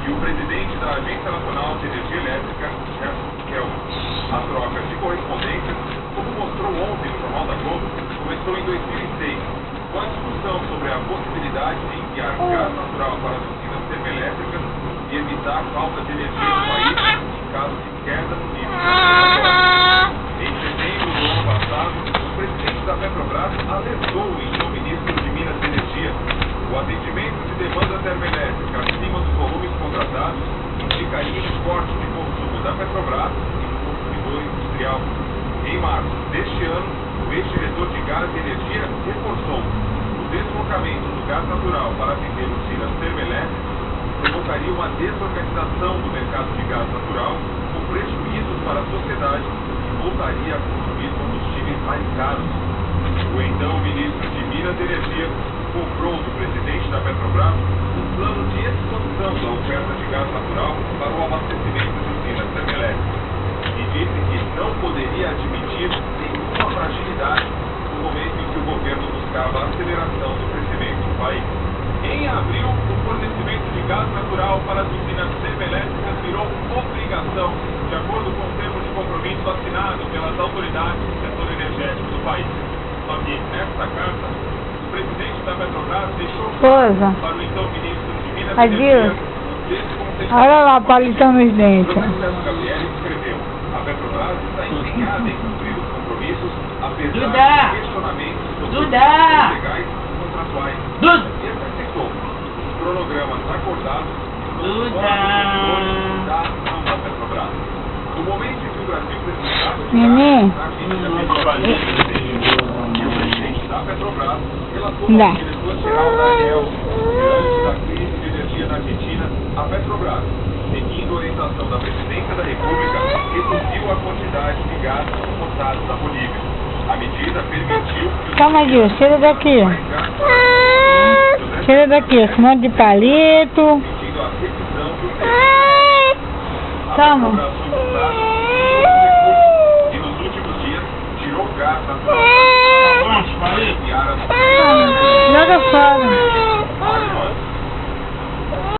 E o presidente da Agência Nacional de Energia Elétrica, a troca de correspondências, como mostrou ontem no Jornal da Globo, começou em 2006, com a discussão sobre a possibilidade de enviar gás natural para as usinas termoelétricas e evitar falta de energia no país em caso de queda no nível de reservatório. Em setembro do ano passado, o presidente da Petrobras alertou o então ministro de Minas e Energia: o atendimento de demanda termoelétrica acima dos volumes contratados indicaria corte de consumo da Petrobras e do consumidor industrial. Em março deste ano, o ex-diretor de Gás e Energia reforçou: o deslocamento do gás natural para atender usinas termoelétricas provocaria uma desorganização do mercado de gás natural, com prejuízos para a sociedade e voltaria a consumir combustíveis mais caros. O então ministro de Minas e Energia cobrou do presidente da Petrobras um plano de expansão da oferta de gás natural para o abastecimento de usinas termoelétricas e disse que não poderia admitir nenhuma fragilidade no momento em que o governo buscava a aceleração do crescimento do país. Em abril, o fornecimento de gás natural para as usinas termoelétricas virou obrigação, de acordo com o termo de compromisso assinado pelas autoridades do setor energético do país. Só que, nesta carta, o presidente da Petrobras deixou para o então ministro de Minas e Energia o descontentamento. Olha lá, palitando os dentes. O Marcelo Gabriel escreveu: a Petrobras está empenhada em cumprir os compromissos, apesar de questionamentos sobre os legais e contratuais. E acrescentou: os cronogramas acordados nos bastidores da ação da Petrobras. No momento em que o Brasil precisava de gás, a e o presidente da Petrobras relatou ao diretor-geral da ANEEL, diante da crise de energia na Argentina, a Petrobras, seguindo a orientação da presidência da República, reduziu a quantidade de gás transportado da Bolívia. A medida permitiu que Calma, Gil, tira daqui. Tira daqui, esse monte de palito. pedindo a revisão do texto. Calma. E nos últimos dias tirou gás natural para enviar as Joga fora.